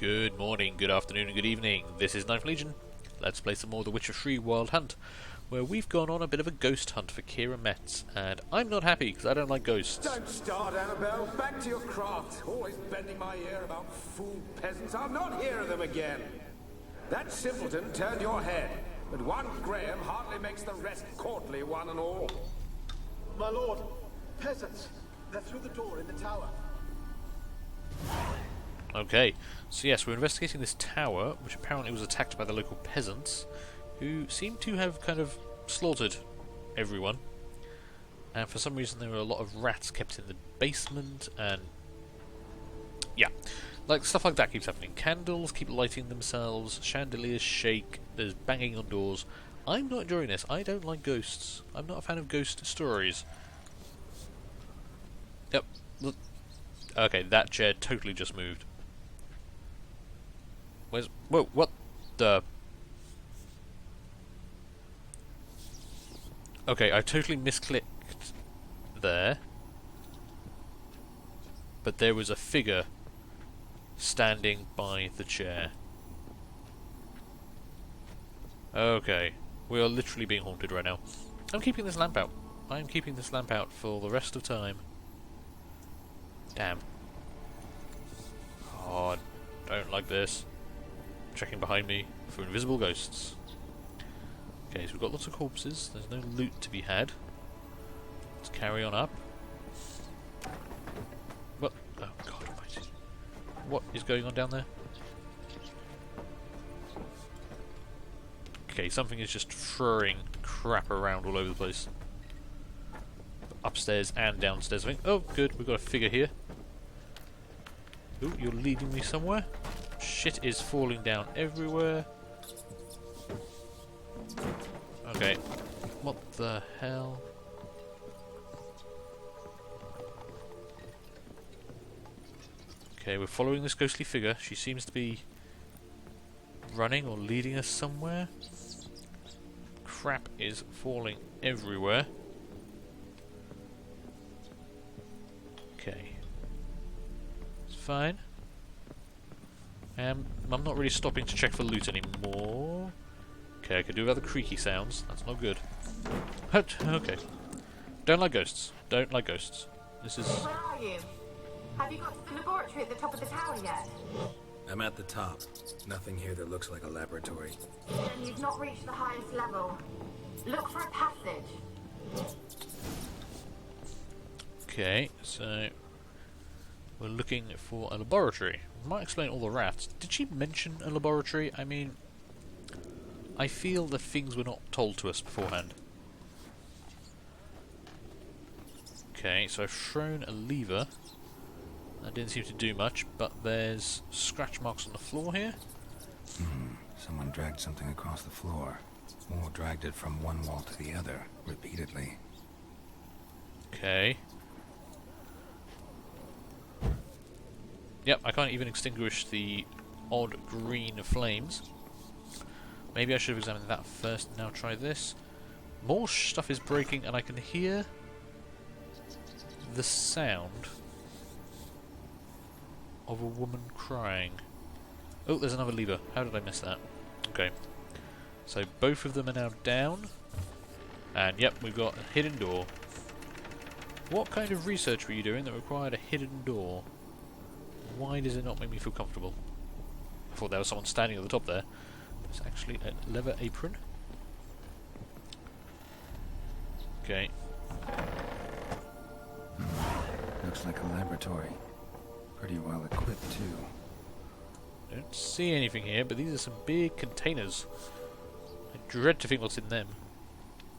Good morning, good afternoon, and good evening. This is Ninth Legion. Let's play some more The Witcher 3 Wild Hunt, where we've gone on a bit of a ghost hunt for Kira Metz, and I'm not happy because I don't like ghosts. Don't start, Annabelle. Back to your craft. Always bending my ear about fool peasants. I'll not hear of them again. That simpleton turned your head, but one Graham hardly makes the rest courtly, one and all. My lord, peasants. They're through the door in the tower. Okay, so yes, we're investigating this tower, which apparently was attacked by the local peasants, who seem to have kind of slaughtered everyone. And for some reason there were a lot of rats kept in the basement, and yeah, like stuff like that keeps happening. Candles keep lighting themselves, chandeliers shake, there's banging on doors. I'm not enjoying this. I don't like ghosts. I'm not a fan of ghost stories. Yep. Look. Okay, that chair totally just moved. Where's... Whoa, what the... Okay, I totally misclicked there. But there was a figure standing by the chair. Okay, we are literally being haunted right now. I'm keeping this lamp out. I'm keeping this lamp out for the rest of time. Damn. Oh, I don't like this. Checking behind me for invisible ghosts. Okay, so we've got lots of corpses. There's no loot to be had. Let's carry on up. What? Oh God almighty. What is going on down there? Okay, something is just throwing crap around all over the place. Upstairs and downstairs. I think. Oh, good. We've got a figure here. Ooh, you're leading me somewhere. Shit is falling down everywhere. Okay. What the hell? Okay, we're following this ghostly figure. She seems to be running or leading us somewhere. Crap is falling everywhere. Okay. It's fine. I'm not really stopping to check for loot anymore. Okay, I could do other creaky sounds. That's not good. Okay. Don't like ghosts. Don't like ghosts. This is... Where are you? Have you got to the laboratory at the top of the tower yet? I'm at the top. Nothing here that looks like a laboratory. Then you've not reached the highest level. Look for a passage. Okay, so... we're looking for a laboratory. Might explain all the rats. Did she mention a laboratory? I mean, I feel the things were not told to us beforehand. Okay, so I've thrown a lever. That didn't seem to do much, but there's scratch marks on the floor here. Someone dragged something across the floor. Or dragged it from one wall to the other, repeatedly. Okay. Yep, I can't even extinguish the odd green flames. Maybe I should have examined that first and now try this. More stuff is breaking and I can hear the sound of a woman crying. Oh, there's another lever. How did I miss that? Okay. So both of them are now down. And yep, we've got a hidden door. What kind of research were you doing that required a hidden door? Why does it not make me feel comfortable? I thought there was someone standing at the top there. It's actually a leather apron. Okay. Looks like a laboratory. Pretty well equipped, too. Don't see anything here, but these are some big containers. I dread to think what's in them.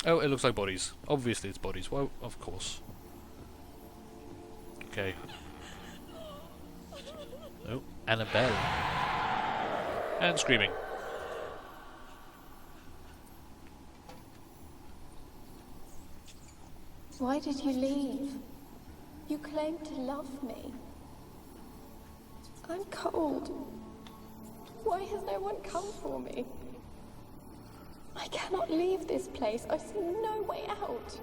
Oh, it looks like bodies. Obviously it's bodies. Well, of course. Okay. Oh, Annabelle. And screaming. Why did you leave? You claimed to love me. I'm cold. Why has no one come for me? I cannot leave this place. I see no way out.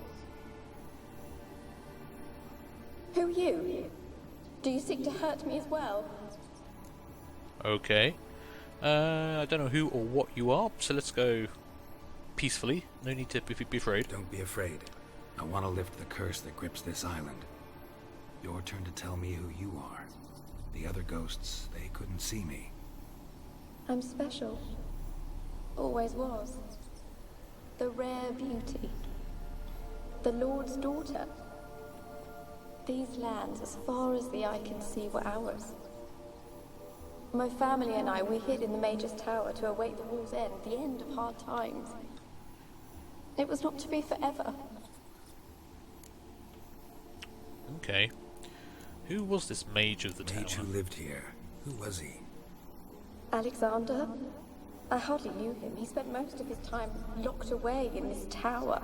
Who are you? Do you seek to hurt me as well? Okay. I don't know who or what you are, so let's go peacefully. No need to be afraid. Don't be afraid. I want to lift the curse that grips this island. Your turn to tell me who you are. The other ghosts, they couldn't see me. I'm special. Always was. The rare beauty. The Lord's daughter. These lands, as far as the eye can see, were ours. My family and I, we hid in the Major's Tower to await the war's end, the end of hard times. It was not to be forever. Okay. Who was this mage of the Mage tower? who lived here. Who was he? Alexander? I hardly knew him. He spent most of his time locked away in this tower.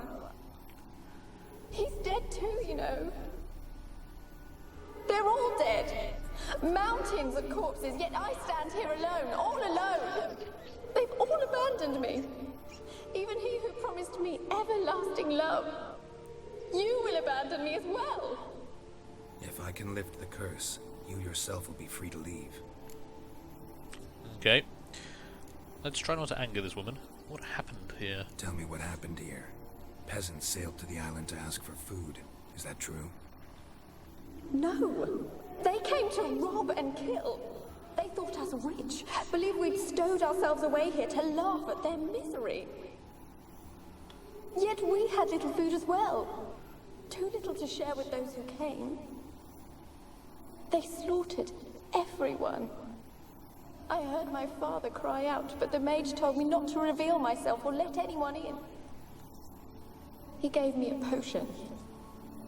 He's dead too, you know. They're all dead. Mountains of corpses, yet I stand here alone, all alone. They've all abandoned me. Even he who promised me everlasting love. You will abandon me as well. If I can lift the curse, you yourself will be free to leave. Okay. Let's try not to anger this woman. What happened here? Tell me what happened here. Peasants sailed to the island to ask for food. Is that true? No. They came to rob and kill. They thought us rich, believed we'd stowed ourselves away here to laugh at their misery. Yet we had little food as well. Too little to share with those who came. They slaughtered everyone. I heard my father cry out, but the mage told me not to reveal myself or let anyone in. He gave me a potion.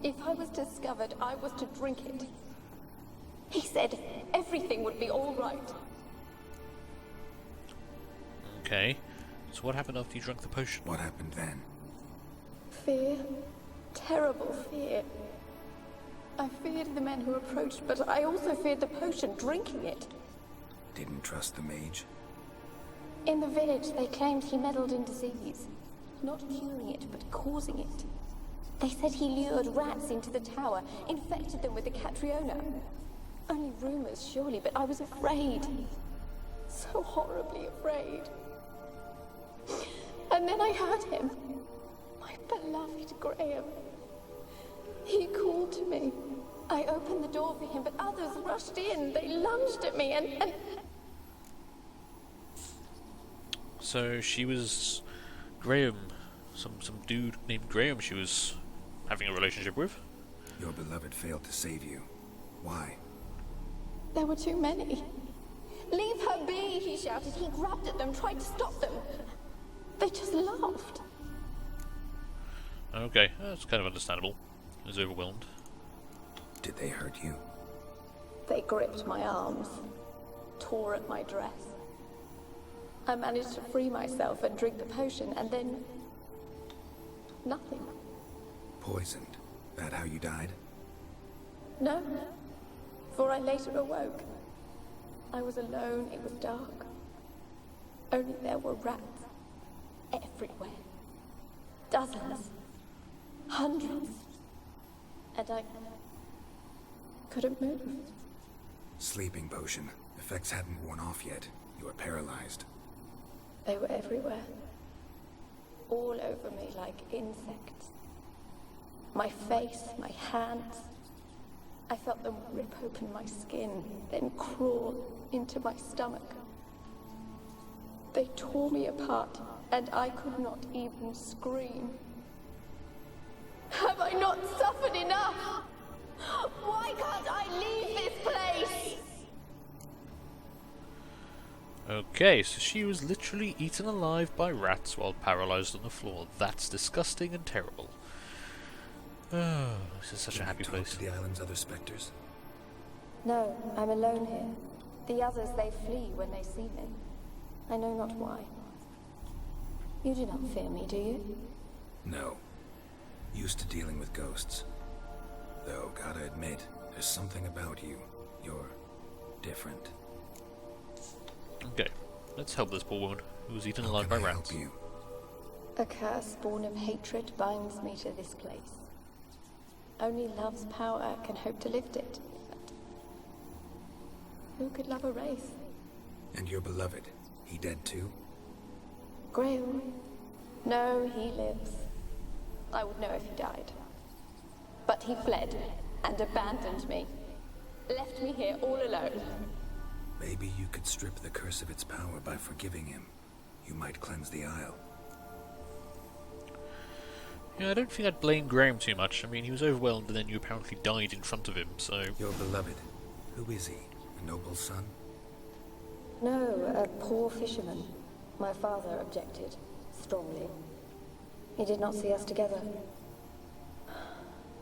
If I was discovered, I was to drink it. He said everything would be all right. Okay. So what happened after you drank the potion? What happened then? Fear. Terrible fear. I feared the men who approached, but I also feared the potion, drinking it. Didn't trust the mage? In the village, they claimed he meddled in disease. Not curing it, but causing it. They said he lured rats into the tower, infected them with the Catriona. Only rumors, surely, but I was afraid. So horribly afraid. And then I heard him. My beloved Graham. He called to me. I opened the door for him, but others rushed in. They lunged at me and... So she was Graham, some dude named Graham she was having a relationship with? Your beloved failed to save you. Why? There were too many. Leave her be, he shouted. He grabbed at them, tried to stop them. They just laughed. Okay, that's kind of understandable. He was overwhelmed. Did they hurt you? They gripped my arms, tore at my dress. I managed to free myself and drink the potion, and then... nothing. Poisoned. That how you died? No, for I later awoke. I was alone, it was dark. Only there were rats. Everywhere. Dozens. Hundreds. And I... couldn't move. Sleeping potion. Effects hadn't worn off yet. You were paralyzed. They were everywhere. All over me like insects. My face, my hands. I felt them rip open my skin, then crawl into my stomach. They tore me apart, and I could not even scream. Have I not suffered enough? Why can't I leave this place? Okay, so she was literally eaten alive by rats while paralyzed on the floor. That's disgusting and terrible. Oh, this is such a happy place. To the island's other specters? No, I'm alone here. The others, they flee when they see me. I know not why. You do not fear me, do you? No. Used to dealing with ghosts. Though, gotta admit, there's something about you. You're different. Okay, let's help this poor woman who was eaten How alive can by I rats. help you? A curse born of hatred binds me to this place. Only love's power can hope to lift it. But who could love a race? And your beloved, he dead too? Graham? No, he lives. I would know if he died. But he fled and abandoned me. Left me here all alone. Maybe you could strip the curse of its power by forgiving him. You might cleanse the Isle. Yeah, I don't think I'd blame Graham too much. I mean, he was overwhelmed and then you apparently died in front of him, so... Your beloved, who is he? A noble son? No, a poor fisherman. My father objected, strongly. He did not see us together.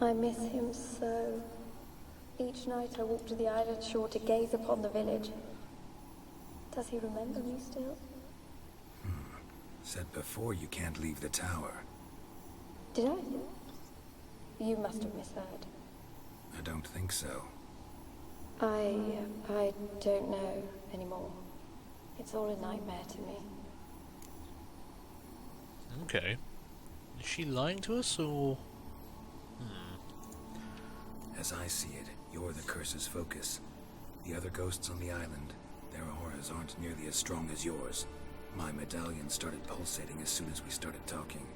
I miss him so. Each night I walk to the island shore to gaze upon the village. Does he remember me still? Said before you can't leave the tower. Did I? You must have misheard. I don't think so. I don't know anymore. It's all a nightmare to me. Okay. Is she lying to us, or...? As I see it, you're the curse's focus. The other ghosts on the island, their auras aren't nearly as strong as yours. My medallion started pulsating as soon as we started talking.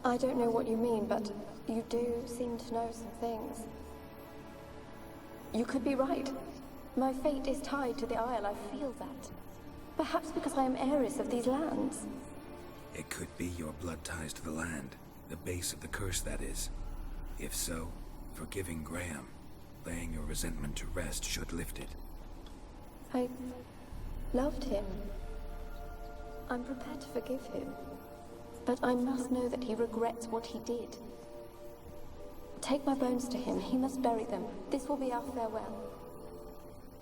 I don't know what you mean, but you do seem to know some things. You could be right. My fate is tied to the Isle, I feel that. Perhaps because I am heiress of these lands. It could be your blood ties to the land, the base of the curse, that is. If so, forgiving Graham, laying your resentment to rest should lift it. I loved him. I'm prepared to forgive him. But I must know that he regrets what he did. Take my bones to him. He must bury them. This will be our farewell.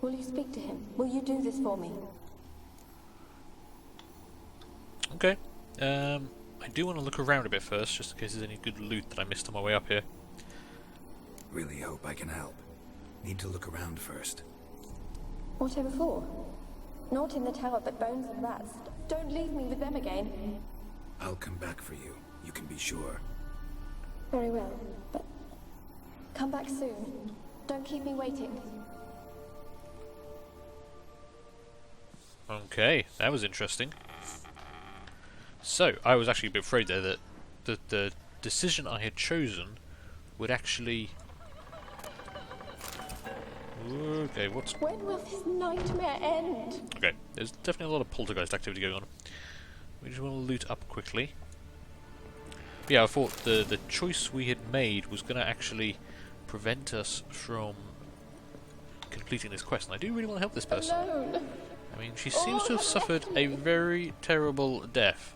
Will you speak to him? Will you do this for me? Okay. I do want to look around a bit first, just in case there's any good loot that I missed on my way up here. Really hope I can help. Need to look around first. Whatever for? Not in the tower, but bones and rats. Don't leave me with them again. I'll come back for you, you can be sure. Very well, but come back soon. Don't keep me waiting. Okay, that was interesting. So, I was actually a bit afraid there that the decision I had chosen would actually... Okay, what's... When will this nightmare end? Okay, there's definitely a lot of poltergeist activity going on. We just want to loot up quickly. But yeah, I thought the choice we had made was going to actually prevent us from completing this quest, and I do really want to help this person. Alone. I mean, she seems to have suffered a very terrible death.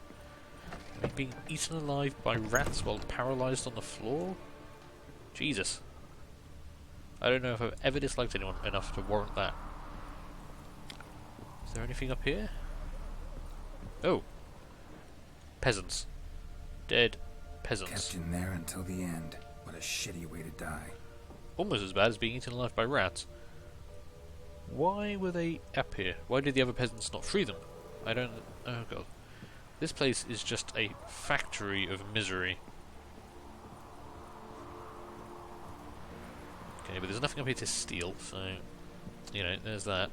I mean, being eaten alive by rats while paralysed on the floor? Jesus. I don't know if I've ever disliked anyone enough to warrant that. Is there anything up here? Oh. Peasants. Dead peasants. Kept in there until the end. What a shitty way to die. Almost as bad as being eaten alive by rats. Why were they up here? Why did the other peasants not free them? I don't... Oh god. This place is just a factory of misery. Okay, but there's nothing up here to steal, so... You know, there's that.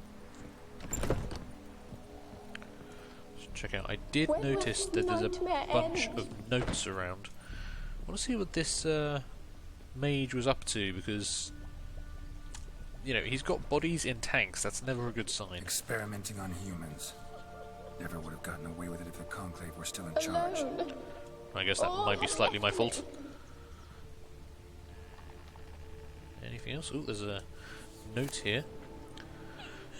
Let's check out. I did notice that there's a bunch of notes around. I want to see what this mage was up to, because... You know, he's got bodies in tanks. That's never a good sign. Experimenting on humans. Never would have gotten away with it if the Conclave were still in charge. I guess that might be slightly my fault. Anything else? Oh, there's a note here.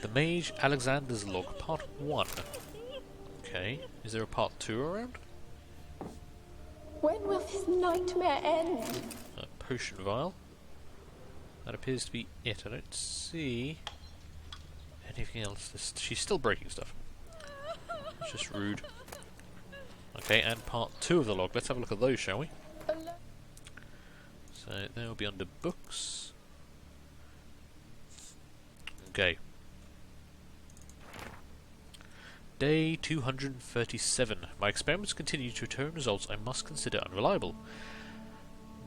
The Mage Alexander's Log, Part 1. Okay. Is there a Part 2 around? When will this nightmare end? A potion vial. That appears to be it. I don't see anything else. She's still breaking stuff. It's just rude. Okay, and part 2 of the log. Let's have a look at those, shall we? So they will be under books. Okay. Day 237. My experiments continue to return results I must consider unreliable.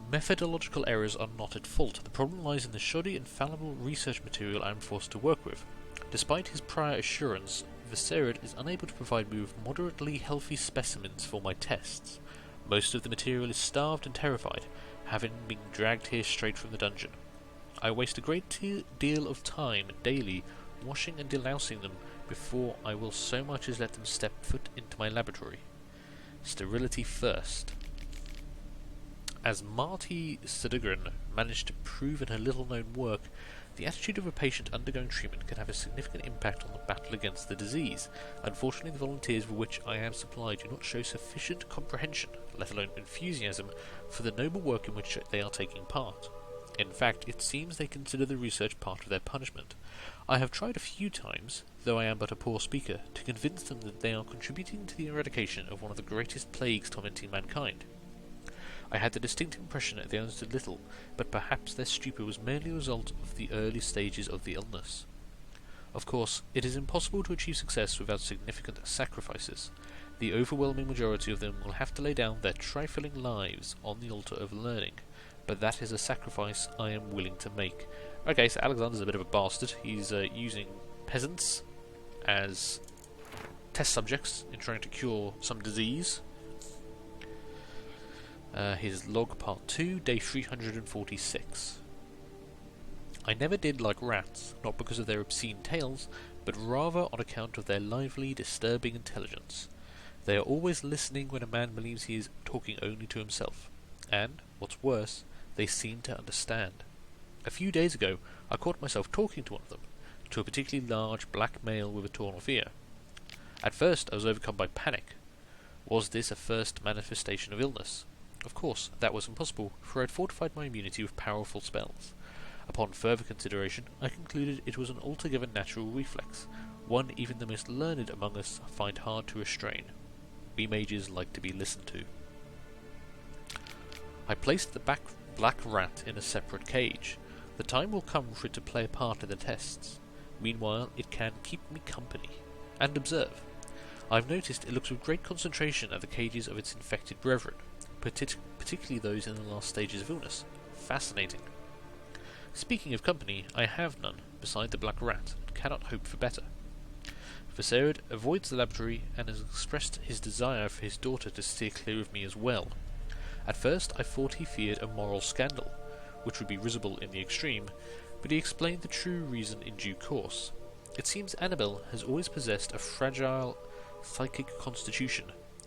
Methodological errors are not at fault. The problem lies in the shoddy and fallible research material I am forced to work with. Despite his prior assurance, Viserid is unable to provide me with moderately healthy specimens for my tests. Most of the material is starved and terrified, having been dragged here straight from the dungeon. I waste a great deal of time daily washing and delousing them before I will so much as let them step foot into my laboratory. Sterility first. As Marty Sedegren managed to prove in her little-known work, the attitude of a patient undergoing treatment can have a significant impact on the battle against the disease. Unfortunately, the volunteers for which I am supplied do not show sufficient comprehension, let alone enthusiasm, for the noble work in which they are taking part. In fact, it seems they consider the research part of their punishment. I have tried a few times, though I am but a poor speaker, to convince them that they are contributing to the eradication of one of the greatest plagues tormenting mankind. I had the distinct impression that they understood little, but perhaps their stupor was merely a result of the early stages of the illness. Of course, it is impossible to achieve success without significant sacrifices. The overwhelming majority of them will have to lay down their trifling lives on the altar of learning, but that is a sacrifice I am willing to make. Okay, so Alexander's a bit of a bastard. He's using peasants as test subjects in trying to cure some disease. His log part 2, day 346. I never did like rats, not because of their obscene tales, but rather on account of their lively, disturbing intelligence. They are always listening when a man believes he is talking only to himself, and, what's worse, they seem to understand. A few days ago, I caught myself talking to one of them, to a particularly large black male with a torn-off ear. At first I was overcome by panic. Was this a first manifestation of illness? Of course, that was impossible, for I had fortified my immunity with powerful spells. Upon further consideration, I concluded it was an altogether natural reflex, one even the most learned among us find hard to restrain. We mages like to be listened to. I placed the black rat in a separate cage. The time will come for it to play a part in the tests. Meanwhile, it can keep me company, and observe. I've noticed it looks with great concentration at the cages of its infected brethren, particularly those in the last stages of illness. Fascinating. Speaking of company, I have none, beside the black rat, and cannot hope for better. Viserid avoids the laboratory, and has expressed his desire for his daughter to steer clear of me as well. At first I thought he feared a moral scandal, which would be risible in the extreme, but he explained the true reason in due course. It seems Annabelle has always possessed a fragile psychic constitution.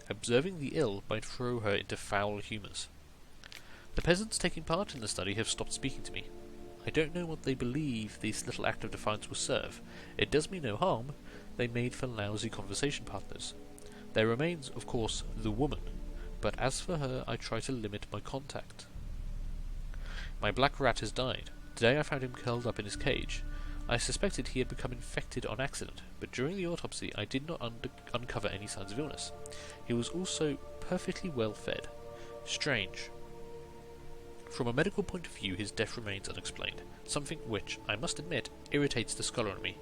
Observing the ill might throw her into foul humours. The peasants taking part in the study have stopped speaking to me. I don't know what they believe this little act of defiance will serve. It does me no harm. They made for lousy conversation partners. There remains, of course, the woman, but as for her I try to limit my contact. My black rat has died. Today I found him curled up in his cage. I suspected he had become infected on accident, but during the autopsy I did not uncover any signs of illness. He was also perfectly well fed. Strange. From a medical point of view, his death remains unexplained, something which, I must admit, irritates the scholar in me.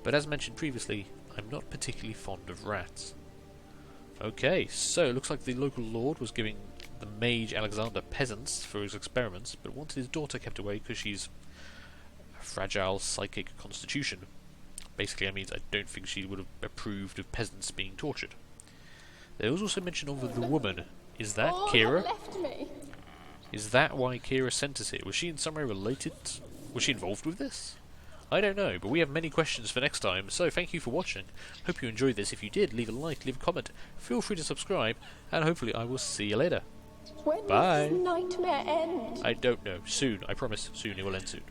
But as mentioned previously, I'm not particularly fond of rats. Okay, so it looks like the local lord was giving the mage Alexander peasants for his experiments, but wanted his daughter kept away because she's a fragile psychic constitution. Basically, that means I don't think she would have approved of peasants being tortured. There was also mention of the woman. Is that Kira? Left me. Is that why Kira sent us here? Was she in some way related? Was she involved with this? I don't know, but we have many questions for next time, so thank you for watching. Hope you enjoyed this. If you did, leave a like, leave a comment, feel free to subscribe, and hopefully I will see you later. When Bye. does this nightmare end? I don't know. Soon. I promise. Soon. It will end soon.